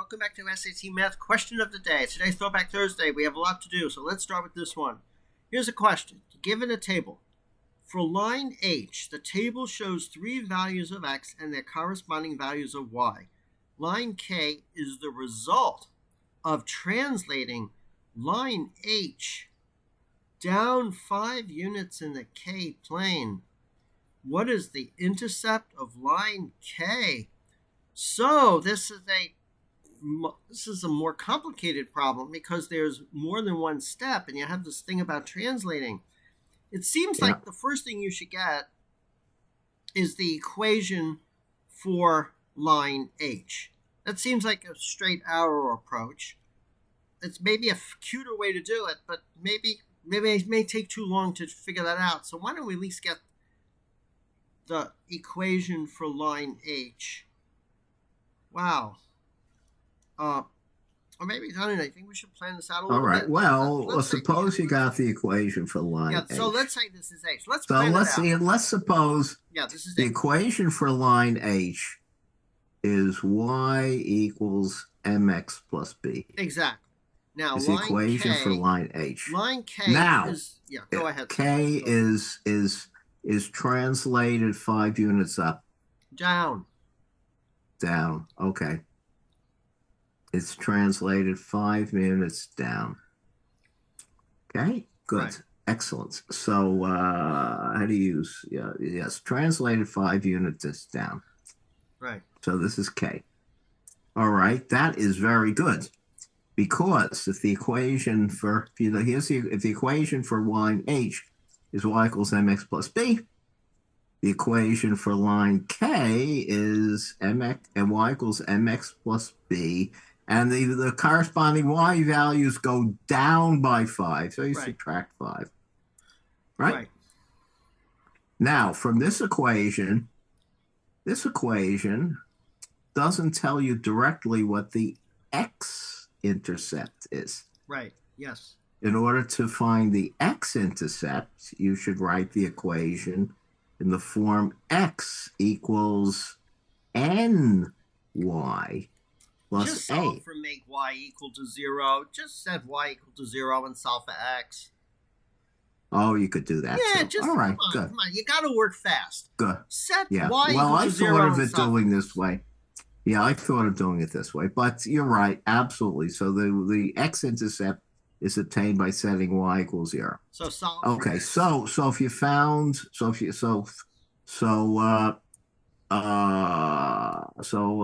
Welcome back to SAT Math Question of the Day. Today's Throwback Thursday. We have a lot to do, so let's start with this one. Here's a question. Given a table, for line H, the table shows three values of x and their corresponding values of y. Line K is the result of translating line H down 5 units in the K plane. What is the intercept of line K? So this is a more complicated problem because there's more than one step, and you have this thing about translating. It seems like the first thing you should get is the equation for line H. That seems like a straight arrow approach. It's maybe a cuter way to do it, but maybe it may take too long to figure that out. So why don't we at least get the equation for line H? Wow. Or maybe, I don't know, I think we should plan this out a little bit. All right. Well, suppose you got the equation for line H. So let's say this is H. Let's suppose this is the H. equation for line H is y equals mx plus b. Exactly. Now, is the equation K, for line H. Line K now, is, go ahead. K is translated 5 units up. Down. Okay. It's translated 5 units down. Okay, good. Right. Excellent. So how do you use, yes, translated 5 units down. Right. So this is K. All right, that is very good. Because if the equation for, if the equation for line H is y equals mx plus b, the equation for line K is mx and y equals mx plus b, and the corresponding y values go down by 5, so you subtract 5. Right? Now, from this equation doesn't tell you directly what the x-intercept is. Right, yes. In order to find the x-intercept, you should write the equation in the form x equals ny plus just a. solve for make y equal to 0. Just set y equal to 0 and solve for x. Oh, you could do that. Yeah, too. just all right, come on. You got to work fast. Good. Set yeah. y well, equal I to 0. thought of it doing this way. Yeah, I thought of doing it this way, but you're right, absolutely. So the x-intercept is obtained by setting y equals 0. So solve. Okay, so if you found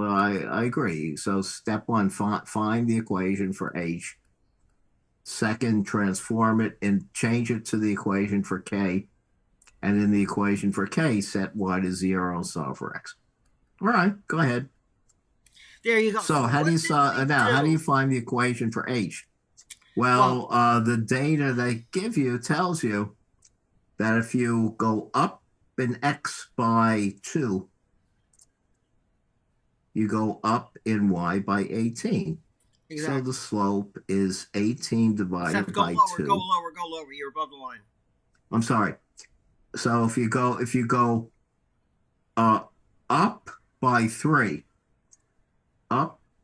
I agree. So step 1, find the equation for H. Second, transform it and change it to the equation for K. And in the equation for K, set y to 0 and solve for x. All right, go ahead. There you go. So how do you how do you find the equation for H? Well, the data they give you tells you that if you go up in x by 2, you go up in y by 18. Exactly. So the slope is 18 divided by 2. Go lower. You're above the line. I'm sorry. So if you go up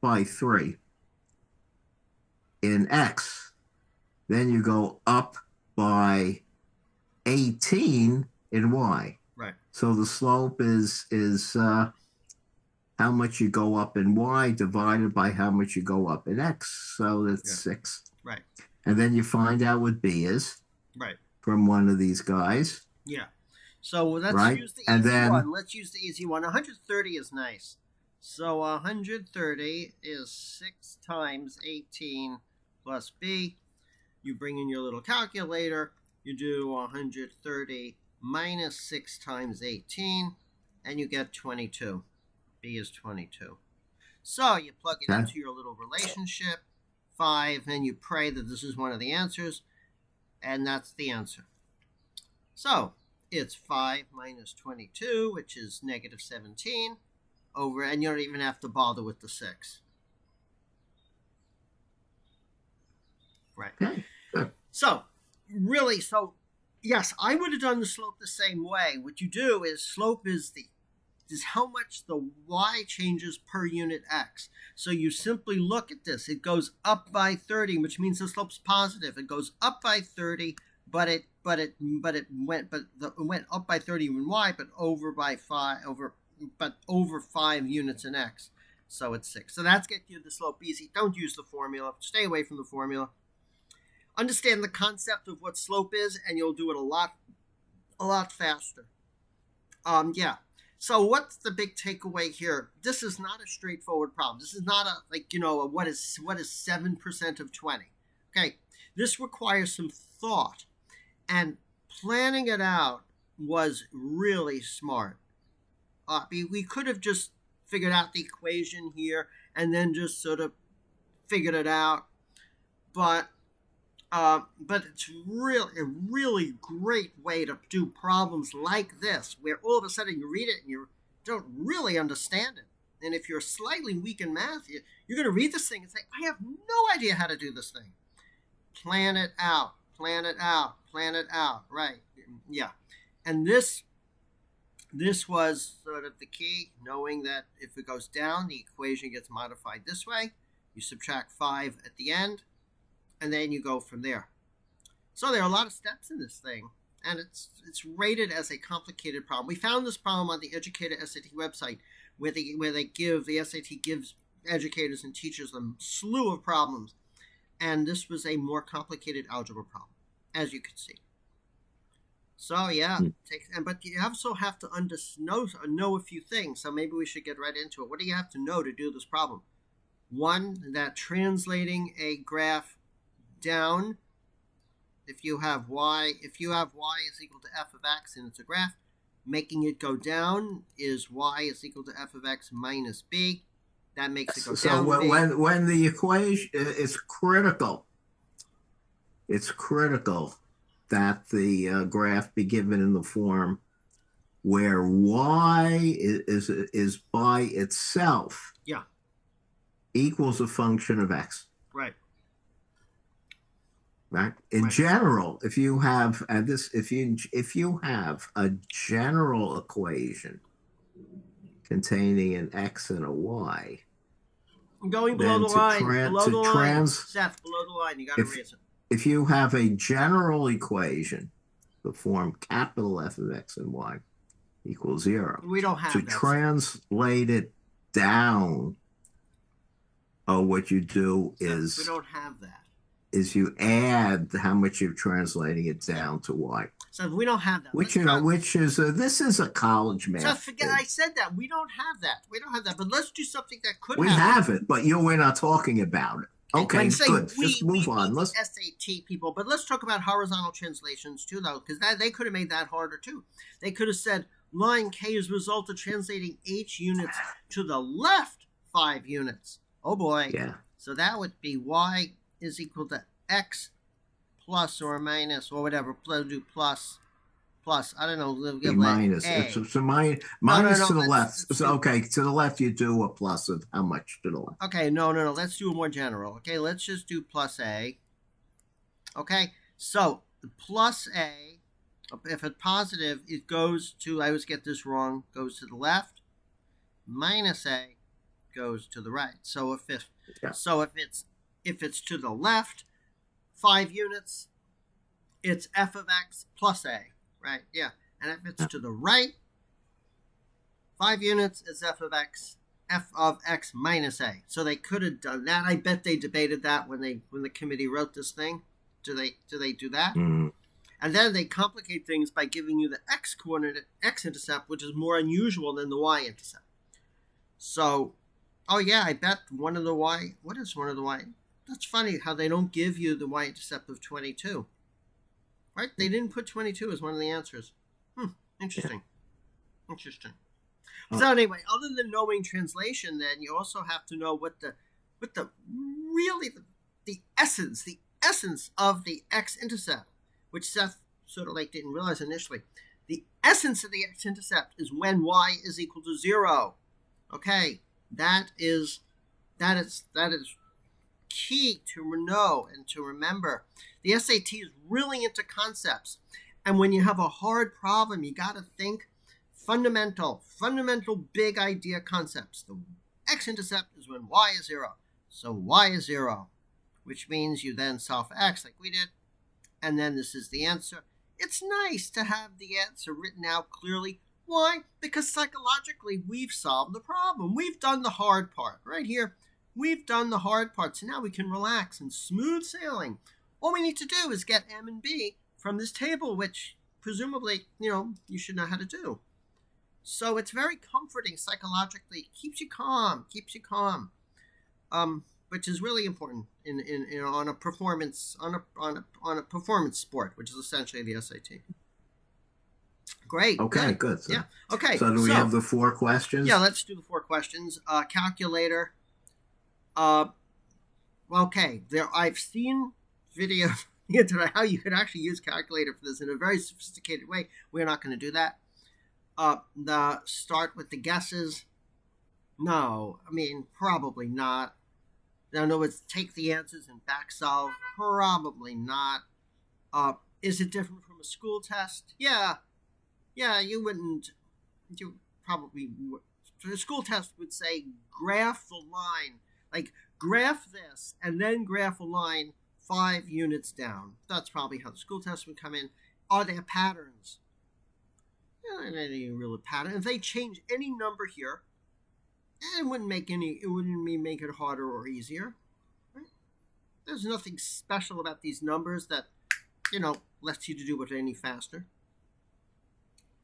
by 3, in x, then you go up by 18 in y. Right. So the slope is how much you go up in y divided by how much you go up in x. So that's 6. Right. And then you find out what b is. Right. From one of these guys. Yeah. So let's use the easy one. Let's use the easy one. 130 is nice. So 130 is 6 times 18 plus b. You bring in your little calculator. You do 130 minus 6 times 18, and you get 22. B is 22. So you plug it into your little relationship, 5, and you pray that this is one of the answers, and that's the answer. So it's 5 minus 22, which is negative 17, over, and you don't even have to bother with the 6. Right. So, yes, I would have done the slope the same way. What you do is slope is the is how much the y changes per unit x. So you simply look at this. It goes up by 30, which means the slope's positive. It goes up by 30, but it went up by 30 in y, but over 5 units in x. So it's 6. So that's getting you the slope easy. Don't use the formula. Stay away from the formula. Understand the concept of what slope is, and you'll do it a lot faster. Yeah. So what's the big takeaway here? This is not a straightforward problem. This is not what is 7% of 20. Okay. This requires some thought, and planning it out was really smart. We could have just figured out the equation here and then just sort of figured it out, but it's really a really great way to do problems like this, where all of a sudden you read it and you don't really understand it. And if you're slightly weak in math, you're going to read this thing and say, I have no idea how to do this thing. Plan it out, right? Yeah. And this was sort of the key, knowing that if it goes down, the equation gets modified this way. You subtract 5 at the end, and then you go from there. So there are a lot of steps in this thing, and it's rated as a complicated problem. We found this problem on the Educator SAT website, where the SAT gives educators and teachers a slew of problems, and this was a more complicated algebra problem, as you can see. So yeah, but you also have to know a few things. So maybe we should get right into it. What do you have to know to do this problem? One, that translating a graph down, if you have y is equal to f of x and it's a graph, making it go down is y is equal to f of x minus b. That makes it go down. So when the equation is critical, it's critical that the graph be given in the form where y is by itself equals a function of x. Right. Right. In general, if you have if you have a general equation containing an x and a y, I'm going below the line. Seth, below the line, you got to raise it. If you have a general equation, the form capital F of x and y equals 0. We don't have that. To translate it down, what you do is... We don't have that. Is you add how much you're translating it down to y. So we don't have that. This is a college math. So forget I said that. We don't have that. But let's do something that could happen. We have it, but we're not talking about it. Okay, good. Just move on. Let's SAT people, but let's talk about horizontal translations too, though, because they could have made that harder too. They could have said line K is a result of translating H units to the left 5 units. Oh boy. Yeah. So that would be y is equal to x plus or minus or whatever. Do plus. I don't know. Minus. So minus to the left. So, okay, to the left you do a plus of how much to the left? Okay, no. Let's do a more general. Okay, let's just do plus a. Okay, so the plus a, if it's positive, it goes to, I always get this wrong, goes to the left. Minus a goes to the right. So if it's to the left, 5 units, it's f of x plus a. Right, yeah. And if it's to the right, 5 units is f of x minus a. So they could have done that. I bet they debated that when the committee wrote this thing. Do they do that? Mm. And then they complicate things by giving you the x-coordinate, x-intercept, which is more unusual than the y-intercept. So, oh yeah, I bet one of the y... What is one of the y? That's funny how they don't give you the y-intercept of 22. Right? They didn't put 22 as one of the answers. Interesting. Yeah. Interesting. So anyway, other than knowing translation, then you also have to know what the essence of the x-intercept, which Seth sort of like didn't realize initially. The essence of the x-intercept is when y is equal to 0. Okay, that is key to know and to remember. The SAT is really into concepts, and when you have a hard problem, you got to think fundamental big idea concepts. The x-intercept is when y is 0. So y is 0, which means you then solve for x like we did, and then this is the answer. It's nice to have the answer written out clearly. Why? Because psychologically, we've solved the problem. We've done the hard part. Right here, we've done the hard part. So now we can relax and smooth sailing. All we need to do is get M and B from this table, which presumably, you should know how to do. So it's very comforting psychologically. Keeps you calm. Which is really important on a performance sport, which is essentially the SAT. Great. Okay, good. So, yeah. Okay. So do we have the 4 questions? Yeah, let's do the 4 questions. Calculator. Okay. I've seen video today how you could actually use calculator for this in a very sophisticated way. We're not going to do that. Start with the guesses. No, probably not. In other words, take the answers and back solve. Probably not. Is it different from a school test? Yeah, you wouldn't. You probably would. The school test would say graph the line. Like, graph this and then graph a line 5 units down. That's probably how the school test would come in. Are there patterns? Any real pattern. If they change any number here, it wouldn't make it harder or easier. Right? There's nothing special about these numbers that, lets you to do it any faster.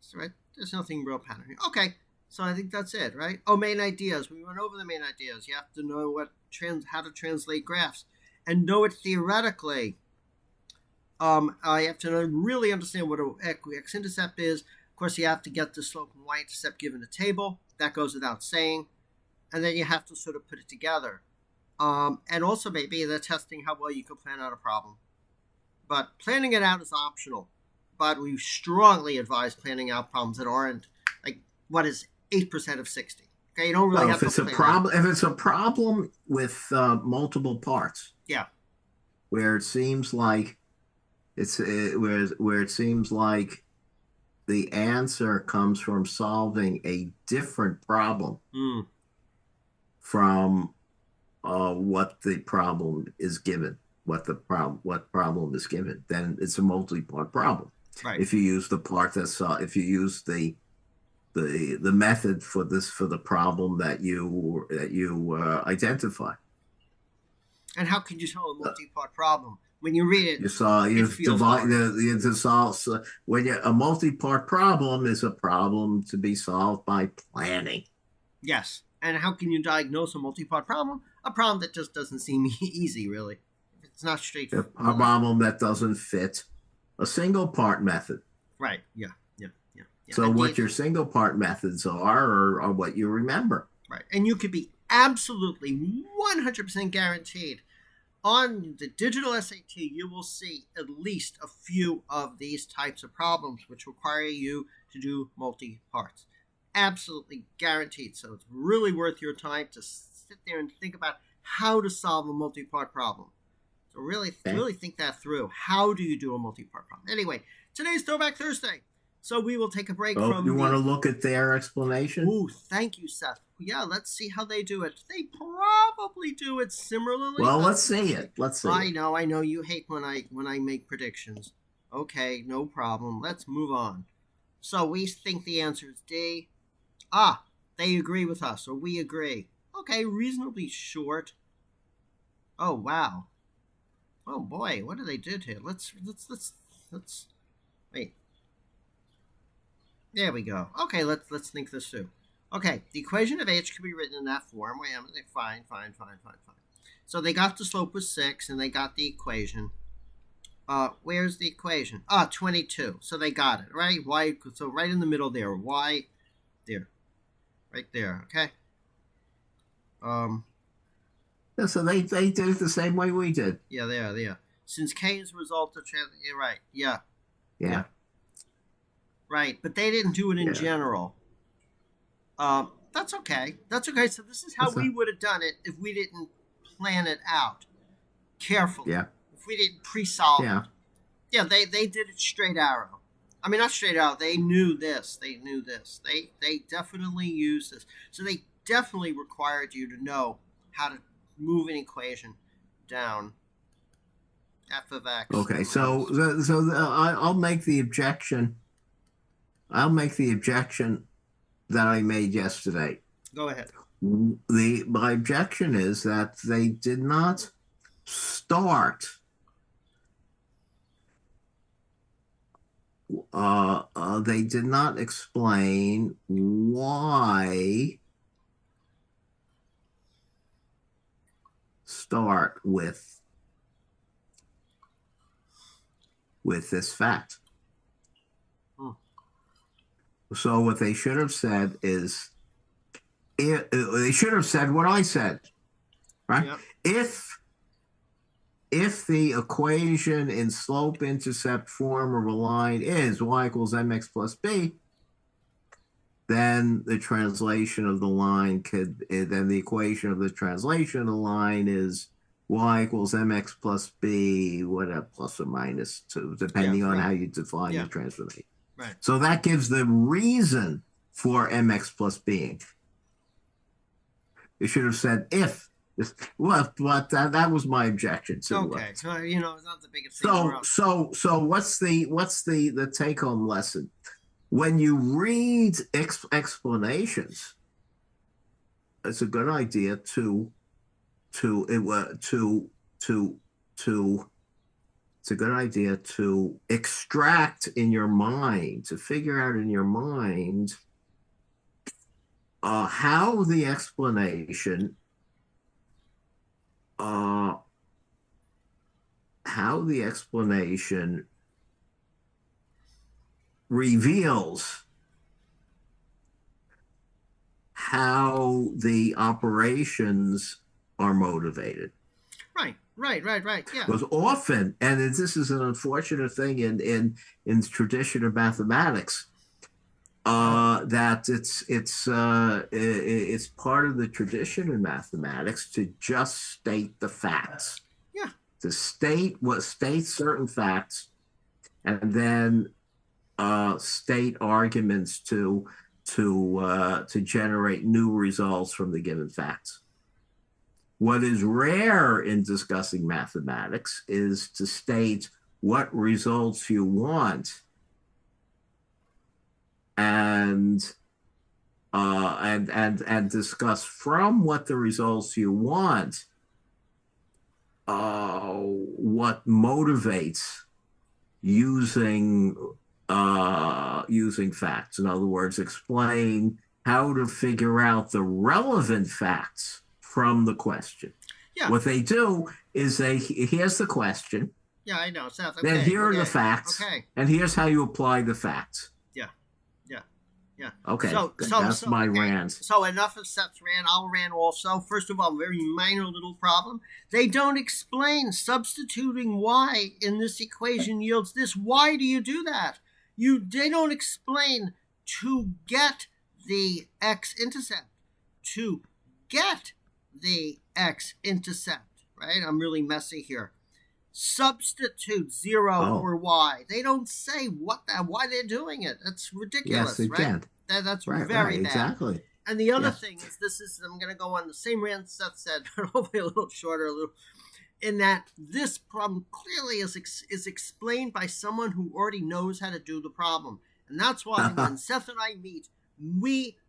So, right? There's nothing real pattern here. Okay, so I think that's it, right? Oh, main ideas. We went over the main ideas. You have to know how to translate graphs and know it theoretically. You have to really understand what an x-intercept is. Of course, you have to get the slope and y-intercept given a table. That goes without saying. And then you have to sort of put it together. And also maybe they're testing how well you can plan out a problem. But planning it out is optional. But we strongly advise planning out problems that aren't, 8% of 60. Okay, you don't really have to plan out. If it's a problem with multiple parts. Yeah. Where it seems like where it seems like the answer comes from solving a different problem from what the problem is given, what problem is given, then it's a multi-part problem. Right. If you use the part if you use the method for the problem that you identify. And how can you solve a multi-part problem? When you read it, a multi-part problem is a problem to be solved by planning. Yes. And how can you diagnose a multi-part problem? A problem that just doesn't seem easy, really. It's not straightforward. A problem that doesn't fit a single part method. Right. Yeah. So what your single part methods are what you remember. Right. And you could be absolutely 100% guaranteed on the digital SAT, you will see at least a few of these types of problems which require you to do multi-parts. Absolutely guaranteed. So it's really worth your time to sit there and think about how to solve a multi-part problem. So really think that through. How do you do a multi-part problem? Anyway, today's Throwback Thursday. So we will take a break from you want to look at their explanation? Ooh, thank you, Seth. Yeah, let's see how they do it. They probably do it similarly. Well, let's see it. I know. You hate when I make predictions. Okay, no problem. Let's move on. So we think the answer is D. They agree with us, or we agree. Okay, reasonably short. Oh wow. Oh boy, what did they do here? Let's wait. There we go. Okay, let's think this through. Okay, the equation of h can be written in that form. Wait a minute. Fine. So they got the slope was 6, and they got the equation. Where's the equation? 22. So they got it, right? Y. So right in the middle there. Y. There. Right there. Okay. Yeah, so they did it the same way we did. Yeah, there. Since K is a result of you're right. Yeah. Right, but they didn't do it in general. That's okay. So this is how we would have done it if we didn't plan it out carefully. Yeah. If we didn't pre-solve it. Yeah, they did it straight arrow. I mean, not straight out. They knew this. They definitely used this. So they definitely required you to know how to move an equation down. F of x. Okay, Minus. I'll make the objection. I'll make the objection that I made yesterday. Go ahead. My objection is that they did not start. They did not explain why start with this fact. So what they should have said is, they should have said what I said, right? Yep. If the equation in slope-intercept form of a line is y equals mx plus b, then the translation of the line then the equation of the translation of the line is y equals mx plus b, whatever, plus or minus 2, depending on how you define the transformation. Right. So that gives the reason for mx plus being. It should have said if. Well, but that was my objection to. Okay, it's not the biggest thing. So what's the take home lesson? When you read explanations, it's a good idea it's a good idea to extract in your mind, to figure out in your mind how the explanation reveals how the operations are motivated. Right. Yeah. Because often, and this is an unfortunate thing in tradition of mathematics, that it's part of the tradition in mathematics to just state the facts. Yeah. To state certain facts, and then state arguments to generate new results from the given facts. What is rare in discussing mathematics is to state what results you want and discuss from what the results you want what motivates using facts. In other words, explain how to figure out the relevant facts from the question. Yeah. What they do is here's the question. Yeah, I know. So, okay, then here are the facts. Okay. And here's how you apply the facts. Yeah. Okay. That's my rant. So enough of Seth's rant. I'll rant also. First of all, very minor little problem. They don't explain substituting y in this equation yields this. Why do you do that? They don't explain to get the x-intercept. To get the x-intercept, right? I'm really messy here. Substitute 0 for y. They don't say why they're doing it. That's ridiculous, yes, right? That's very bad. Exactly. And the other thing is, I'm going to go on the same rant Seth said, but hopefully a little shorter, in that this problem clearly is explained by someone who already knows how to do the problem. And that's why when Seth and I meet,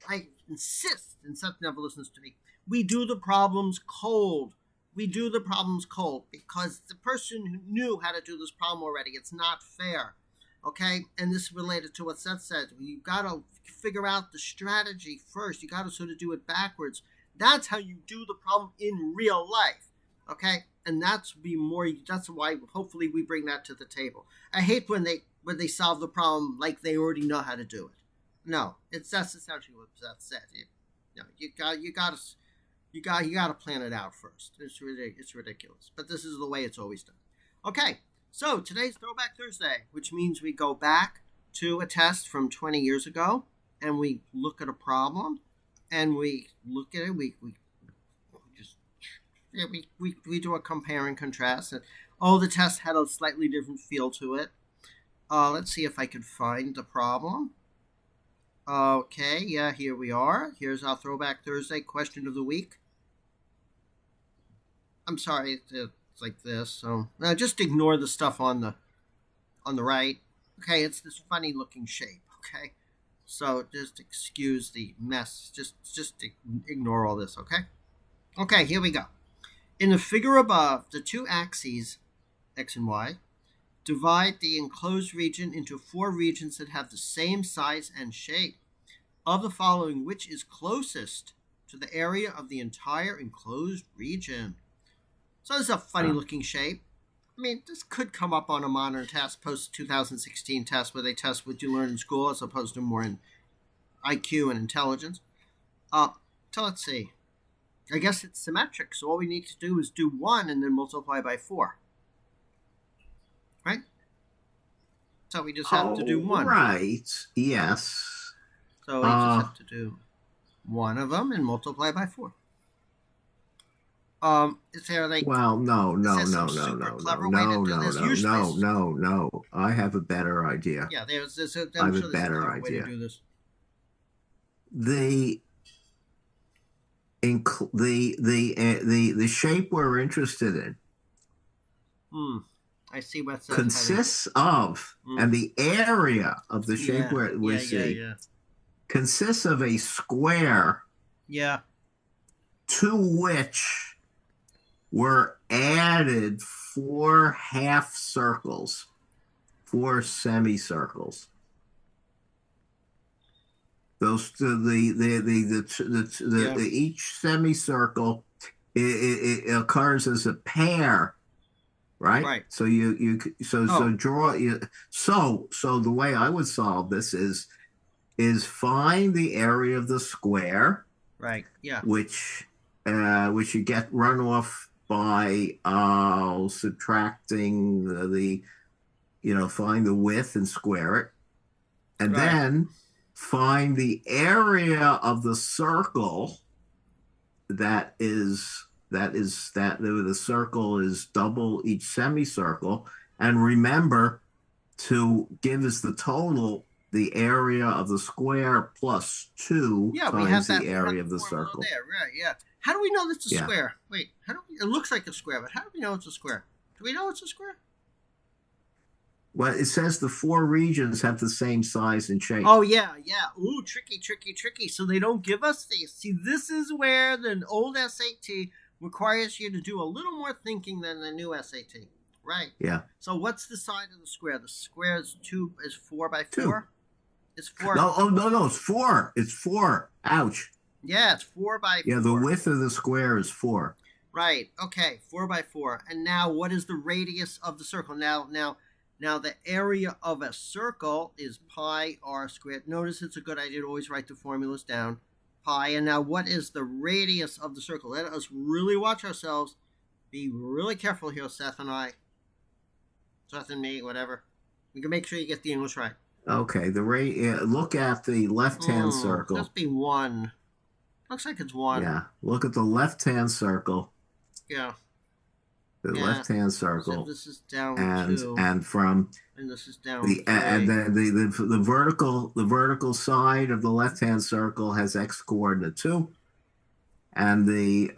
I insist, and Seth never listens to me, we do the problems cold. We do the problems cold because the person who knew how to do this problem already, it's not fair. Okay? And this is related to what Seth said. You've got to figure out the strategy first. You got to sort of do it backwards. That's how you do the problem in real life. Okay? And that's why hopefully we bring that to the table. I hate when they solve the problem like they already know how to do it. No, that's essentially what Seth said. You got to plan it out first. It's ridiculous. But this is the way it's always done. Okay, so today's Throwback Thursday, which means we go back to a test from 20 years ago, and we look at a problem, and we look at it. We do a compare and contrast. And the test had a slightly different feel to it. Let's see if I can find the problem. Okay, yeah, here we are. Here's our Throwback Thursday question of the week. I'm sorry, it's like this. So now just ignore the stuff on the right. Okay, it's this funny looking shape. Okay, so just excuse the mess. Just ignore all this. Okay. Okay, here we go. In the figure above, the two axes, x and y, divide the enclosed region into 4 regions that have the same size and shape. Of the following, which is closest to the area of the entire enclosed region? So this is a funny looking shape. I mean, this could come up on a modern test, post-2016 test, where they test what you learn in school as opposed to more in IQ and intelligence. So let's see. I guess it's symmetric, so all we need to do is do 1 and then multiply by 4. Right? So we just have to do 1. Right, yes. So we just have to do 1 of them and multiply by 4. Is there like... Well, no. I have a better idea. Yeah, there's this. I have a better idea. Way to do this. The shape we're interested in I see what's consists of, and the area of the shape we see consists of a square. Yeah. To which were added 4 half circles, 4 semicircles. Those each semicircle it occurs as a pair, right? Right. So draw so the way I would solve this is find the area of the square, right? Yeah. Which you get run off by subtracting find the width and square it, and then find the area of the circle that the circle is double each semicircle, and remember to give us the total the area of the square plus 2 times the area of the circle. There, right? Yeah. How do we know it's a square? Wait, it looks like a square, but how do we know it's a square? Do we know it's a square? Well, it says the 4 regions have the same size and shape. Oh, yeah. Ooh, tricky. So they don't give us these. See, this is where the old SAT requires you to do a little more thinking than the new SAT. Right. Yeah. So what's the side of the square? The square is 4 by 4? It's 4. No, it's 4. It's 4. Ouch. Yeah, it's 4 by 4. Yeah, the width of the square is 4. Right. Okay, 4 by 4. And now what is the radius of the circle? Now the area of a circle is pi r squared. Notice it's a good idea to always write the formulas down. Pi. And now what is the radius of the circle? Let us really watch ourselves. Be really careful here, Seth and I. Seth and me, whatever. You can make sure you get the English right. Okay, look at the left-hand circle. Must be 1. Looks like it's 1. Yeah, look at the left-hand circle. Yeah. The left-hand circle. So this is down 2. And this is down 3. And then the vertical side of the left-hand circle has x coordinate 2. And the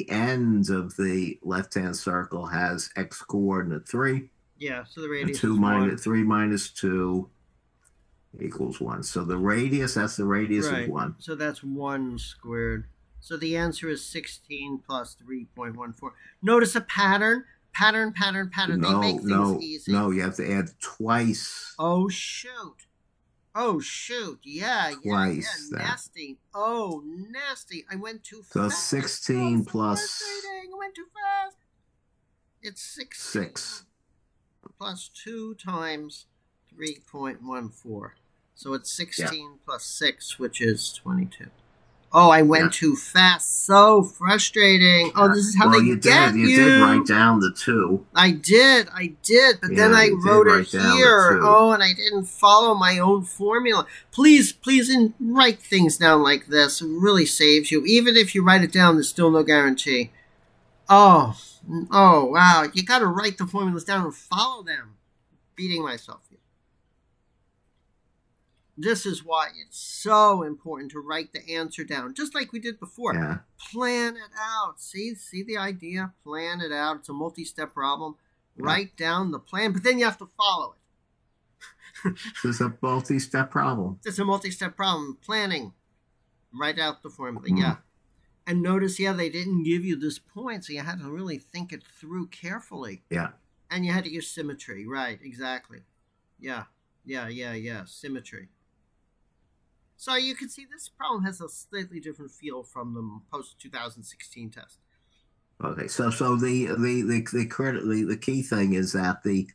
end of the left-hand circle has x coordinate 3. Yeah, so the radius is 1. 3 minus 2 equals 1. So the radius, that's the radius of 1. So that's 1 squared. So the answer is 16 plus 3.14. Notice a pattern. Pattern. They make things easy. No, you have to add twice. Oh, shoot. Yeah. Twice. Yeah. Nasty. Oh, nasty. I went too fast. So 16 plus... I went too fast. It's 6. Plus 2 times 3.14. So it's 16 plus 6, which is 22. Oh, I went too fast. So frustrating. Oh, this is how they get you. You did write down the 2. I did. But then I wrote it here. Oh, and I didn't follow my own formula. Please write things down like this. It really saves you. Even if you write it down, there's still no guarantee. Oh, wow. You got to write the formulas down and follow them. beating myself here. This is why it's so important to write the answer down, just like we did before. Yeah. Plan it out. See the idea? Plan it out. It's a multi-step problem. Yeah. Write down the plan, but then you have to follow it. This is a multi-step problem. It's a multi-step problem. Planning. Write out the formula. Yeah. And notice, they didn't give you this point, so you had to really think it through carefully. Yeah. And you had to use symmetry. Right, exactly. Yeah. Symmetry. So you can see this problem has a slightly different feel from the post-2016 test. Okay, so the key thing is that the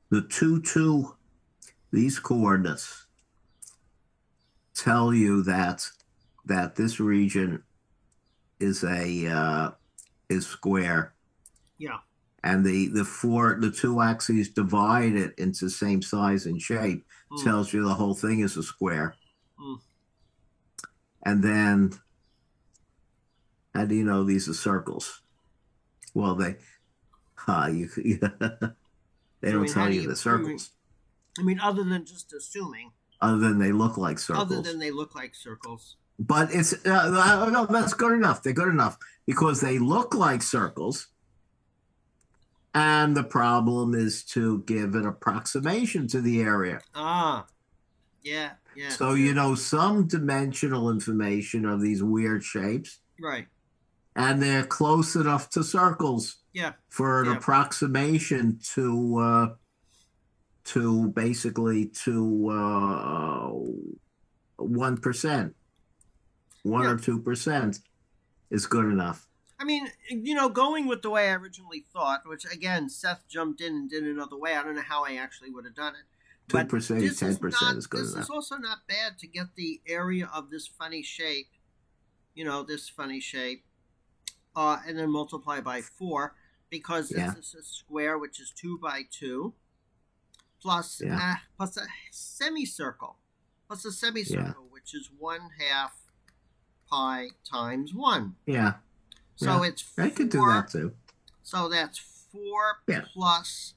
2, these coordinates tell you that this region is square. Yeah. And the 2 axes divided into same size and shape tells you the whole thing is a square. And then, how do you know these are circles? Well, they don't tell you the circles. Other than just assuming. Other than they look like circles. But it's no, that's good enough. They're good enough because they look like circles. And the problem is to give an approximation to the area. Yeah. So, some dimensional information of these weird shapes. Right. And they're close enough to circles. Yeah. For an approximation to basically 1%. 1 or 2% is good enough. Going with the way I originally thought, which again, Seth jumped in and did another way. I don't know how I actually would have done it. 2%, 10% is good enough. This is also not bad to get the area of this funny shape, this funny shape, and then multiply by 4, because this is a square, which is 2 by 2, plus a semicircle, which is 1/2 pi times 1. Yeah. So it's 4. I could do that too. So that's 4 plus,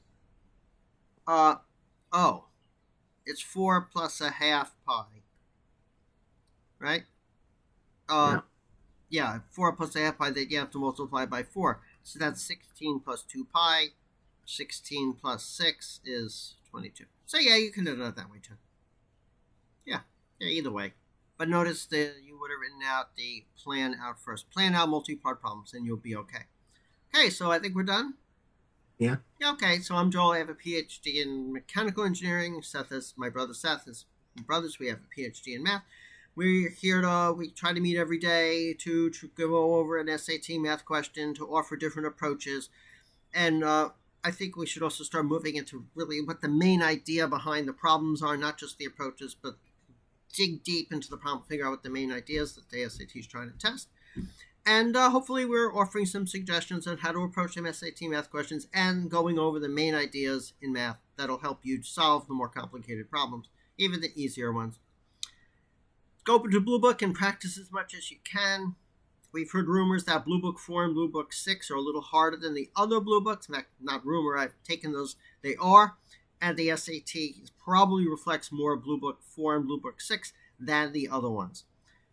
it's 4 plus 1/2 pi, right? 4 plus 1/2 pi that you have to multiply by 4. So that's 16 plus 2 pi. 16 plus 6 is 22. So you can do it that way too. Yeah, either way. But notice that you would have written out the plan out first. Plan out multi-part problems, and you'll be okay. Okay, so I think we're done. Yeah. Okay, so I'm Joel. I have a PhD in mechanical engineering. My brother Seth is brothers. We have a PhD in math. We're here we try to meet every day to go over an SAT math question, to offer different approaches. And I think we should also start moving into really what the main idea behind the problems are, not just the approaches, but dig deep into the problem, figure out what the main ideas that the SAT is trying to test. And hopefully we're offering some suggestions on how to approach some SAT math questions and going over the main ideas in math that'll help you solve the more complicated problems, even the easier ones. Go open to Blue Book and practice as much as you can. We've heard rumors that Blue Book 4 and Blue Book 6 are a little harder than the other Blue Books. In fact, not rumor, I've taken those. They are. And the SAT probably reflects more Blue Book 4 and Blue Book 6 than the other ones.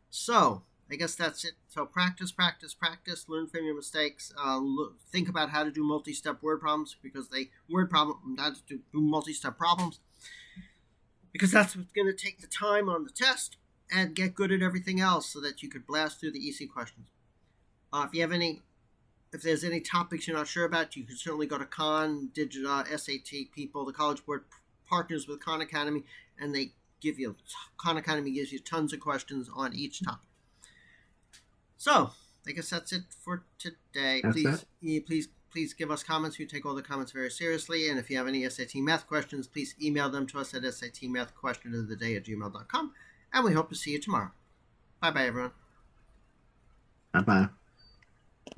So, I guess that's it. So practice, learn from your mistakes, think about how to do multi-step word problems, because not to do multi-step problems, because that's what's going to take the time on the test, and get good at everything else so that you could blast through the easy questions. If there's any topics you're not sure about, you can certainly go to SAT people. The College Board partners with Khan Academy, and Khan Academy gives you tons of questions on each topic. So, I guess that's it for today. Please give us comments. We take all the comments very seriously. And if you have any SAT math questions, please email them to us at satmathquestionoftheday@gmail.com. And we hope to see you tomorrow. Bye-bye, everyone. Bye-bye.